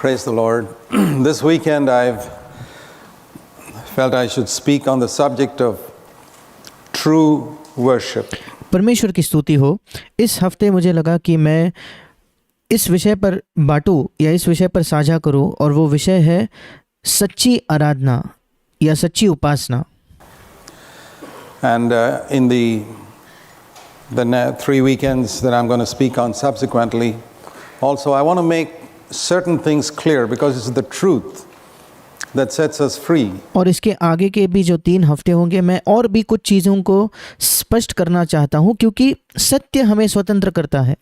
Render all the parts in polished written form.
Praise the Lord. This weekend I've felt I should speak on the subject of true worship. परमेश्वर की स्तुति हो। इस हफ्ते मुझे लगा कि मैं इस विषय पर बांटूं या इस विषय पर साझा करूं, और वो विषय है सच्ची आराधना या सच्ची उपासना। And in the 3 weekends that I'm going to speak on subsequently, also I want to make certain things clear because it's the truth that sets us free. और इसके आगे के भी जो 3 हफ्ते होंगे, मैं और भी कुछ चीज़ों को स्पष्ट करना चाहता हूँ, क्योंकि सत्य हमें स्वतंत्र करता है।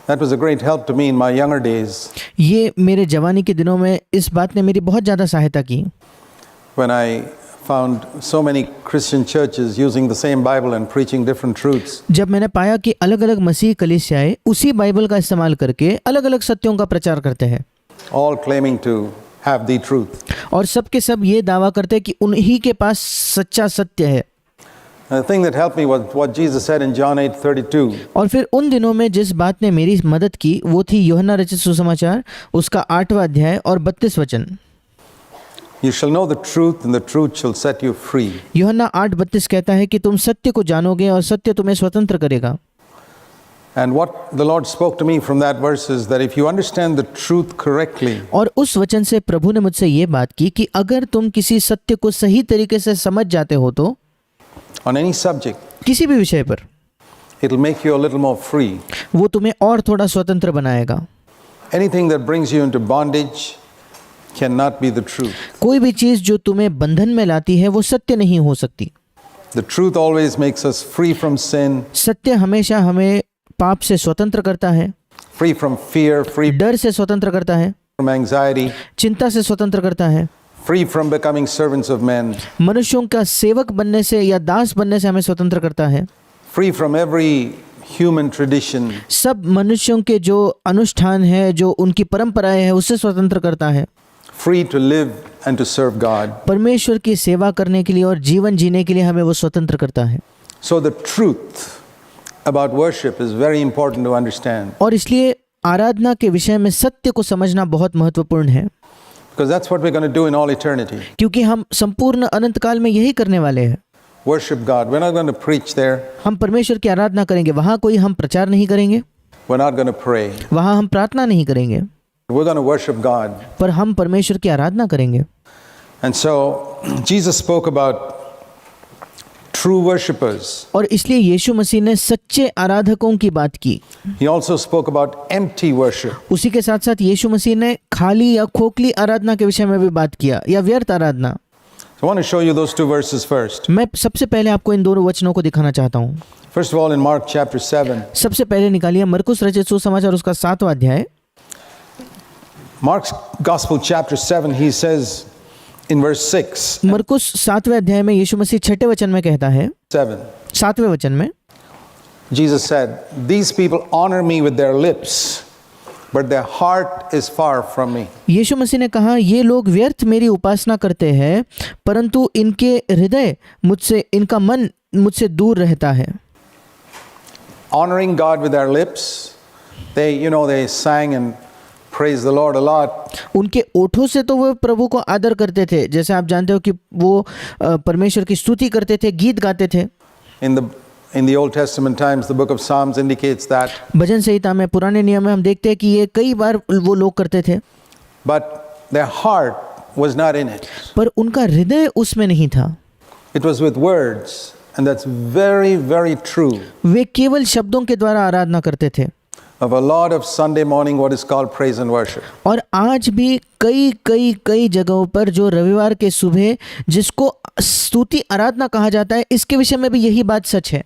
That was a great help to me in my younger days. ये मेरे जवानी के दिनों में इस बात ने मेरी बहुत ज़्यादा सहायता की। When I found so many Christian churches using the same Bible and preaching different truths. जब मैंने पाया कि अलग अलग मसीह कलीसियाएं उसी बाइबल का इस्तेमाल करके अलग अलग सत्यों का प्रचार करते हैं, All claiming to have the truth. और सब के सब ये दावा करते हैं कि उन्हीं के पास सच्चा सत्य है। And the thing that helped me was what Jesus said in John 8:32. और फिर उन दिनों में जिस बात ने मेरी मदद की वो थी यूहन्ना रचित सुसमाचार उसका 8वां अध्याय और 32 वचन। You shall know the truth and the truth shall set you free. यूहन्ना 8:32 कहता है कि तुम सत्य को जानोगे और सत्य तुम्हें स्वतंत्र करेगा। And what the Lord spoke to me from that verse is that if you understand the truth correctly, और उस वचन से प्रभु ने मुझसे ये बात की कि अगर तुम किसी सत्य को सही तरीके से समझ जाते हो तो on any subject, किसी भी विषय पर it'll make you a little more free. वो तुम्हें और थोड़ा स्वतंत्र बनाएगा। Anything that brings you into bondage cannot be the truth. कोई भी चीज जो तुम्हें बंधन में लाती है वो सत्य नहीं हो सकती। The truth always makes us free from sin, सत्य हमेशा हमें पाप से स्वतंत्र करता है, free from fear, free डर से स्वतंत्र करता है, from anxiety, चिंता से स्वतंत्र करता है, free from becoming servants of men, मनुष्यों का सेवक बनने से या दास बनने से हमें स्वतंत्र करता है, free from every human tradition, सब मनुष्यों के जो अनुष्ठान है, जो उनकी परंपराएं है, उससे स्वतंत्र करता है, free to live and to serve God. परमेश्वर की सेवा करने के लिए और जीवन जीने के लिए हमें वो स्वतंत्र करता है। So the truth about worship is very important to understand, और इसलिए आराधना के विषय में सत्य को समझना बहुत महत्वपूर्ण है, because that's what we're going to do in all eternity. क्योंकि हम संपूर्ण अनंत काल में यही करने वाले हैं। Worship God. We're not going to preach there. हम परमेश्वर की आराधना करेंगे, वहाँ कोई हम प्रचार नहीं करेंगे, We're not going to pray. वहाँ हम प्रार्थना नहीं करेंगे, We're going to worship God. पर हम परमेश्वर की आराधना करेंगे। And so Jesus spoke about true worshipers. और इसलिए यीशु मसीह ने सच्चे आराधकों की बात की। He also spoke about empty worship. उसी के साथ साथ यीशु मसीह ने खाली या खोखली आराधना के विषय में भी बात किया, या व्यर्थ आराधना। So I want to show you those 2 verses first. मैं सबसे पहले आपको इन दोनों वचनों को दिखाना चाहता हूँ। First of all, in Mark chapter 7. सबसे पहले निकालिए मरकुस रचित सुसमाचार उसका 7वां अध्याय। Mark's Gospel chapter 7, he says in verse 6. मरकुस 7वें अध्याय में यीशु मसीह 6ठे वचन में कहता है, 7वें वचन में Jesus said, "These people honor me with their lips, but their heart is far from me." यीशु मसीह ने कहा, ये लोग व्यर्थ मेरी उपासना करते हैं, परंतु इनके हृदय मुझसे, इनका मन मुझसे दूर रहता है। Honoring God with their lips, they sang and praised the Lord a lot. उनके ओठों से तो वो प्रभु को आदर करते थे, जैसे आप जानते हो कि वो परमेश्वर की स्तुति करते थे, गीत गाते थे। In the Old Testament times, the book of Psalms indicates that. भजन संहिता में, पुराने नियम में हम देखते हैं कि ये कई बार वो लोग करते थे, But their heart was not in it. पर उनका हृदय उसमें नहीं था। It was with words, and that's very, very true वे केवल शब्दों के द्वारा आराधना करते थे। of a lot of Sunday morning what is called praise and worship. और आज भी कई जगहों पर जो रविवार के सुबह जिसको स्तुति आराधना कहा जाता है, इसके विषय में भी यही बात सच है।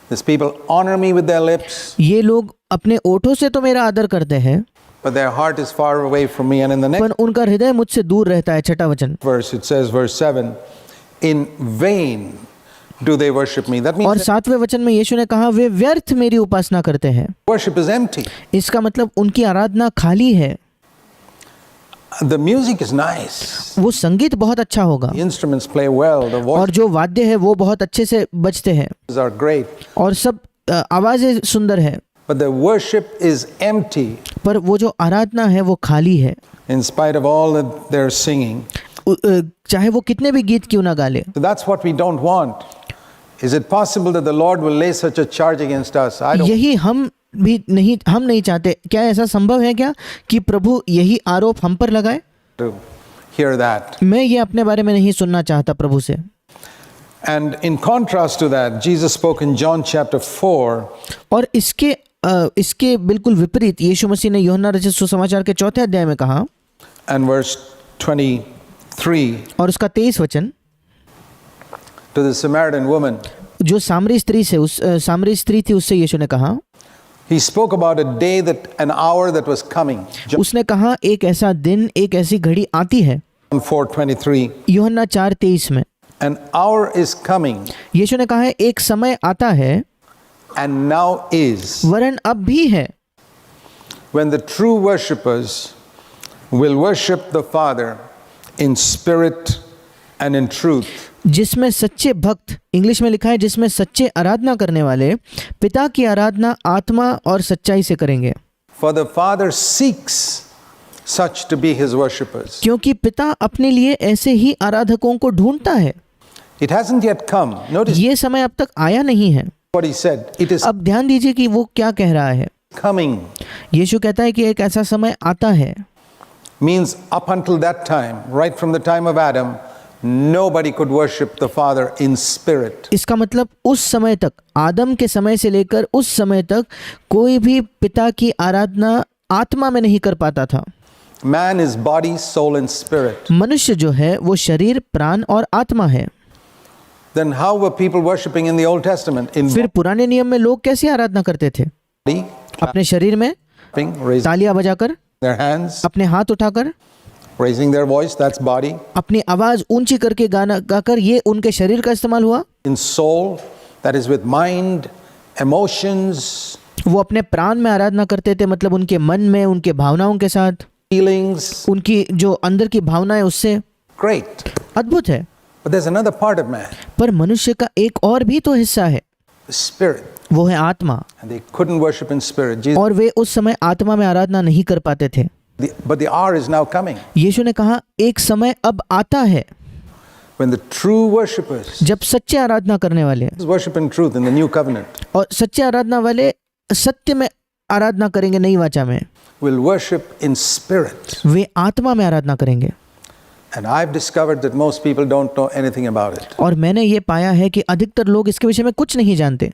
These people honor me with their lips, ये लोग अपने ओठों से तो मेरा आदर करते हैं, but their heart is far away from me. And in the पर next उनका हृदय मुझसे दूर रहता है। 6ठा वचन, verse, it says, verse 7, "In vain do they worship me." That और means that 7वें वचन में यीशु ने कहा, वे व्यर्थ मेरी उपासना करते हैं। worship is empty. इसका मतलब उनकी आराधना खाली है। The music is nice. वो संगीत बहुत अच्छा होगा, The instruments play well. The और जो वाद्य है वो बहुत अच्छे से बजते हैं, voices are great. और सब आवाजें सुंदर है, but the worship is empty पर वो जो आराधना है वो खाली है, in spite of all that they're singing. चाहे वो कितने भी गीत क्यों ना गा ले। So that's what we don't want. Is it possible that the Lord will lay such a charge against us? I don't. यही हम नहीं चाहते। क्या ऐसा संभव है क्या कि प्रभु यही आरोप हम पर लगाए? To hear that. मैं ये अपने बारे में नहीं सुनना चाहता प्रभु से। And in contrast to that, Jesus spoke in John chapter 4, और इसके बिल्कुल विपरीत यीशु मसीह ने यूहन्ना रचित सुसमाचार के 4 अध्याय में कहा, and verse 23, और उसका 23 वचन, to the Samaritan woman. जो सामरी स्त्री थी उससे यीशु ने कहा, He spoke about a day an hour that was coming. John उसने कहा एक ऐसा दिन, एक ऐसी घड़ी आती है। 4:23. यूहन्ना 4:23 में An hour is coming, यीशु ने कहा है एक समय आता है, and now is, वरन अब भी है, when the true worshippers will worship the Father in spirit and in truth. जिसमें सच्चे भक्त, इंग्लिश में लिखा है जिसमें सच्चे आराधना करने वाले पिता की आराधना आत्मा और सच्चाई से करेंगे। For the Father seeks such to be his worshippers. क्योंकि पिता अपने लिए ऐसे ही आराधकों को ढूंढता है। It hasn't yet come. Notice ये समय अब तक आया नहीं है। what he said. It is अब ध्यान दीजिए कि वो क्या कह रहा है। coming. यीशु कहता है कि एक ऐसा समय आता है। Means up until that time, right from the time of Adam, nobody could worship the Father in spirit. इसका मतलब उस समय तक, आदम के समय से लेकर उस समय तक कोई भी पिता की आराधना आत्मा में नहीं कर पाता था। Man is body, soul and spirit. मनुष्य जो है वो शरीर, प्राण और आत्मा है। Then how were people worshiping in the Old Testament? In फिर पुराने नियम में लोग कैसे आराधना करते थे? body, अपने शरीर में clapping, raising तालियां बजाकर, their hands, अपने हाथ उठाकर, raising their voice, that's body. अपनी आवाज ऊंची करके गाना गाकर, ये उनके शरीर का इस्तेमाल हुआ। In soul, that is with mind, emotions, वो अपने प्राण में आराधना करते थे, मतलब उनके मन में, उनके भावनाओं के साथ, feelings. उनकी जो अंदर की भावना है उससे। Great. अद्भुत है। But there's another part of man, पर मनुष्य का एक और भी तो हिस्सा है, the spirit. वो है आत्मा। And they couldn't worship in spirit. Jesus, और वे उस समय आत्मा में आराधना नहीं कर पाते थे। but the hour is now coming यीशु ने कहा एक समय अब आता है when the true worshippers जब सच्चे आराधना करने वाले, worship in truth in the new covenant और सच्चे आराधना वाले सत्य में आराधना करेंगे, नई वाचा में, will worship in spirit. वे आत्मा में आराधना करेंगे। And I've discovered that most people don't know anything about it. और मैंने ये पाया है कि अधिकतर लोग इसके विषय में कुछ नहीं जानते।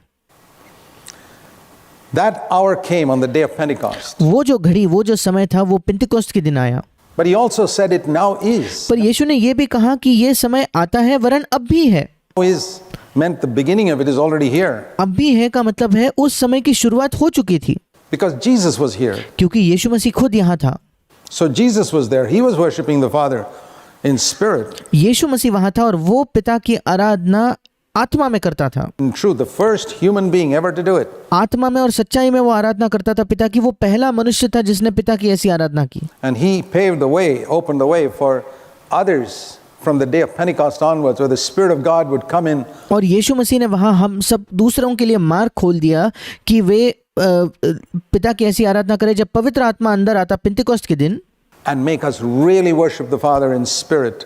That hour came on the day of Pentecost. वो जो घड़ी, वो जो समय था, वो पिंतेकोस्त के दिन आया। But he also said it now is. पर यीशु ने ये भी कहा कि ये समय आता है, वरन अब भी है। Now is meant the beginning of it is already here. अब भी है का मतलब है उस समय की शुरुआत हो चुकी थी, Because Jesus was here. क्योंकि यीशु मसीह खुद यहाँ था। So Jesus was there. He was worshiping the Father in spirit. यीशु मसीह वहाँ था और वो पिता की आराधना आत्मा में करता था। In truth, the first human being ever to do it. आत्मा में और सच्चाई में वो आराधना करता था पिता की। वो पहला मनुष्य था जिसने पिता की ऐसी आराधना की। And he paved the way, opened the way for others from the day of Pentecost onwards, where the Spirit of God would come in. और यीशु मसीह ने वहाँ हम सब दूसरों के लिए मार्ग खोल दिया कि वे पिता की ऐसी आराधना करें जब पवित्र आत्मा अंदर आता पिंतेकोस्त के दिन, And make us really worship the Father in spirit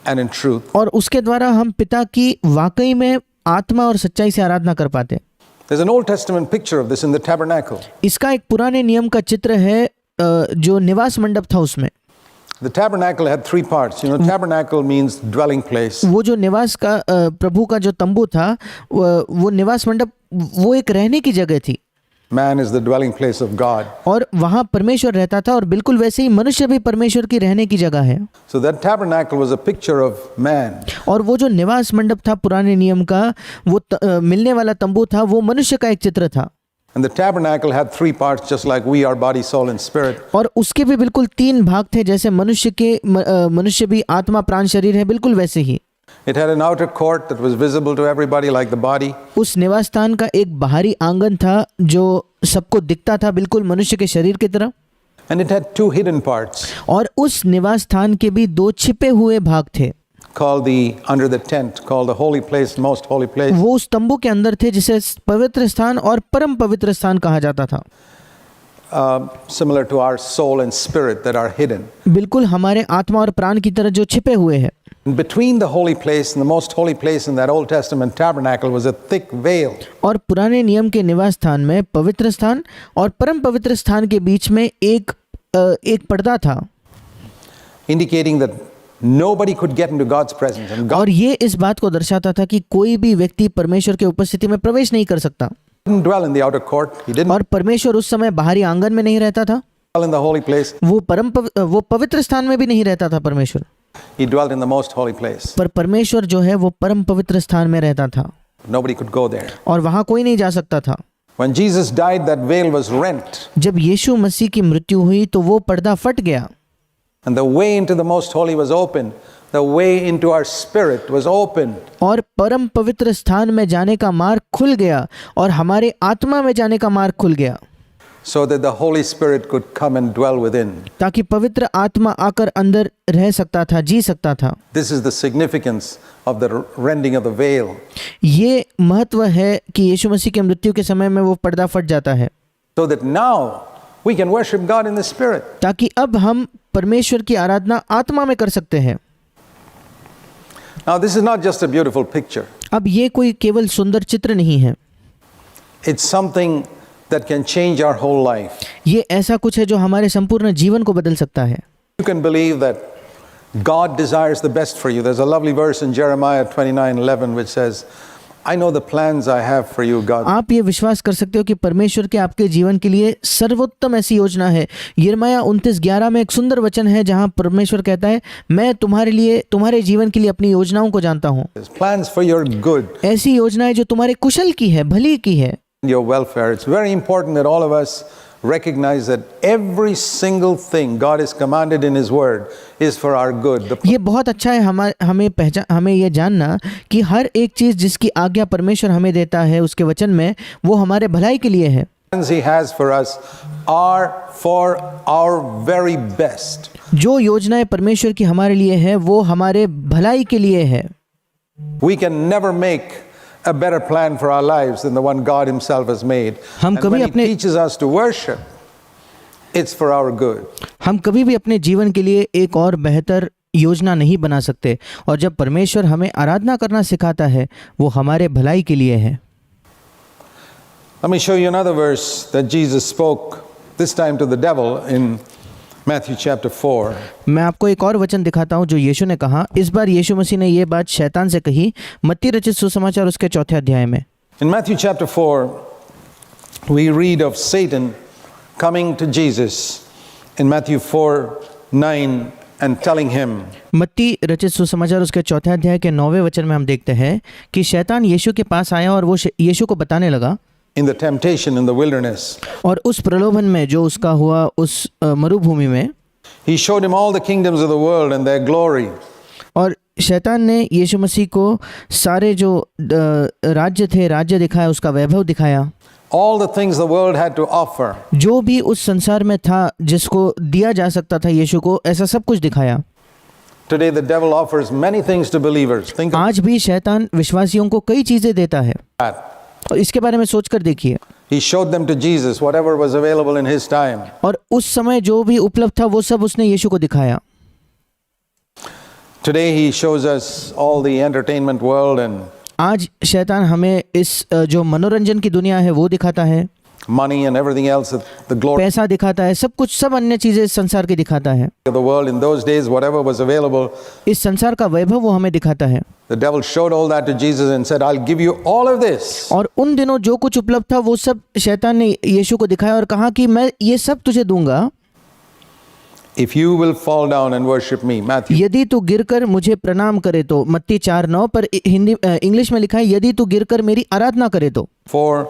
and in truth. और उसके द्वारा हम पिता की वाकई में आत्मा और सच्चाई से आराधना कर पाते। There's an Old Testament picture of this in the tabernacle. इसका एक पुराने नियम का चित्र है जो निवास मंडप था उसमें। The tabernacle had three parts. You know, tabernacle means dwelling place. वो जो निवास का प्रभु का जो तंबू था, वो निवास मंडप, वो एक रहने की जगह थी। Man is the dwelling place of God. और वहाँ परमेश्वर रहता था, और बिल्कुल वैसे ही मनुष्य भी परमेश्वर की रहने की जगह है। So that tabernacle was a picture of man. और वो जो निवास मंडप था पुराने नियम का, वो मिलने वाला तंबू था, वो मनुष्य का एक चित्र था। And the tabernacle had three parts, just like we are body, soul and spirit. और उसके भी बिल्कुल 3 भाग थे, जैसे मनुष्य भी आत्मा, प्राण, शरीर है, बिल्कुल वैसे ही। It had an outer court that was visible to everybody like the body. उस निवास स्थान का एक बाहरी आंगन था जो सबको दिखता था, बिल्कुल मनुष्य के शरीर की तरह। And it had two hidden parts और उस निवास स्थान के भी 2 छिपे हुए भाग थे, called under the tent, called the holy place, most holy place. वो उस तंबू के अंदर थे जिसे पवित्र स्थान और परम पवित्र स्थान कहा जाता था। Similar to our soul and spirit that are hidden. बिल्कुल हमारे आत्मा और प्राण की तरह जो छिपे हुए हैं। Between the holy place and the most holy place in that Old Testament tabernacle was a thick veil. और पुराने नियम के निवास स्थान में पवित्र स्थान और परम पवित्र स्थान के बीच में एक पर्दा था, indicating that nobody could get into God's presence. And God और ये इस बात को दर्शाता था कि कोई भी व्यक्ति परमेश्वर के उपस्थिति में प्रवेश नहीं कर सकता। didn't dwell in the outer court. He didn't और परमेश्वर उस समय बाहरी आंगन में नहीं रहता था, dwell in the holy place. वो पवित्र स्थान में भी नहीं रहता था परमेश्वर, He dwelt in the most holy place. पर परमेश्वर जो है वो परम पवित्र स्थान में रहता था Nobody could go there. और वहां कोई नहीं जा सकता था। When Jesus died, that veil was rent. जब यीशु मसीह की मृत्यु हुई तो वो पर्दा फट गया And the way into the most holy was open. The way into our spirit was open. और परम पवित्र स्थान में जाने का मार्ग खुल गया और हमारे आत्मा में जाने का मार्ग खुल गया, So that the Holy Spirit could come and dwell within. ताकि पवित्र आत्मा आकर अंदर रह सकता था, जी सकता था। This is the significance of the rending of the veil. ये महत्व है कि यीशु मसीह की मृत्यु के समय में वो पर्दा फट जाता है, So that now we can worship God in the Spirit. ताकि अब हम परमेश्वर की आराधना आत्मा में कर सकते हैं। Now this is not just a beautiful picture. अब ये कोई केवल सुंदर चित्र नहीं है, It's something that can change our whole life. ये ऐसा कुछ है जो हमारे संपूर्ण जीवन को बदल सकता है। You can believe that God desires the best for you. There's a lovely verse in Jeremiah 29:11 which says, I know the plans I have for you, God. आप ये विश्वास कर सकते हो कि परमेश्वर के आपके जीवन के लिए सर्वोत्तम ऐसी योजना है। यिर्मयाह 29:11 में एक सुंदर वचन है जहां परमेश्वर कहता है, मैं तुम्हारे लिए, तुम्हारे जीवन के लिए अपनी योजनाओं को जानता हूं। There's plans for your good, ऐसी योजनाएं जो तुम्हारे कुशल की है, भली की है, your welfare. It's very important that all of us recognize that every single thing God has commanded in His Word is for our good. ये बहुत अच्छा है हमें ये जानना कि हर एक चीज़ जिसकी आज्ञा परमेश्वर हमें देता है उसके वचन में, वो हमारे भलाई के लिए है। The plans He has for us are for our very best. जो योजनाएं परमेश्वर की हमारे लिए है वो हमारे भलाई के लिए है। We can never make a better plan for our lives than the one God Himself has made. हम And कभी when He अपने teaches us to worship, it's for our good. हम कभी भी अपने जीवन के लिए एक और बेहतर योजना नहीं बना सकते, और जब परमेश्वर हमें आराधना करना सिखाता है वो हमारे भलाई के लिए है। Let me show you another verse that Jesus spoke, this time to the devil, in Matthew chapter 4. मैं आपको एक और वचन दिखाता हूँ जो यीशु ने कहा। इस बार यीशु मसीह ने ये बात शैतान से कही, मत्ती रचित सुसमाचार उसके 4 अध्याय में। In Matthew chapter 4, we read of Satan coming to Jesus in Matthew 4:9 and telling him, मत्ती रचित सुसमाचार उसके 4 अध्याय के 9वें वचन में हम देखते हैं कि शैतान यीशु के पास आया और वो यीशु को बताने लगा, in the temptation in the wilderness, और उस प्रलोभन में जो उसका हुआ उस मरुभूमि में, he showed him all the kingdoms of the world and their glory. और शैतान ने यीशु मसीह को सारे जो राज्य थे, राज्य दिखाया, उसका वैभव दिखाया, All the things the world had to offer. जो भी उस संसार में था जिसको दिया जा सकता था यीशु को, ऐसा सब कुछ दिखाया। Today the devil offers many things to believers. Think of आज भी शैतान विश्वासियों को कई चीजें देता है, that. और इसके बारे में सोचकर देखिए। He showed them to Jesus, whatever was available in His time. और उस समय जो भी उपलब्ध था वो सब उसने यीशु को दिखाया। Today He shows us all the entertainment world and आज शैतान हमें इस जो मनोरंजन की दुनिया है वो दिखाता है, money and everything else, the glory पैसा दिखाता है, सब कुछ, सब अन्य चीजें इस संसार की दिखाता है। of the world. In those days, whatever was available, इस संसार का वैभव वो हमें दिखाता है। the devil showed all that to Jesus and said, I'll give you all of this. और उन दिनों जो कुछ उपलब्ध था वो सब शैतान ने यीशु को दिखाया और कहा कि मैं ये सब तुझे दूंगा If you will fall down and worship me. Matthew यदि तू गिरकर मुझे प्रणाम करे तो। मत्ती 4:9, पर हिंदी इंग्लिश में लिखा है यदि तू गिरकर मेरी आराधना करे तो। 4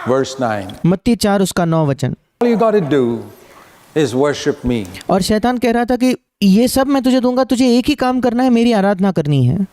verse 9. मत्ती 4 उसका 9 वचन। All you got to do is worship me. और शैतान कह रहा था कि ये सब मैं तुझे दूंगा, तुझे एक ही काम करना है, मेरी आराधना करनी है।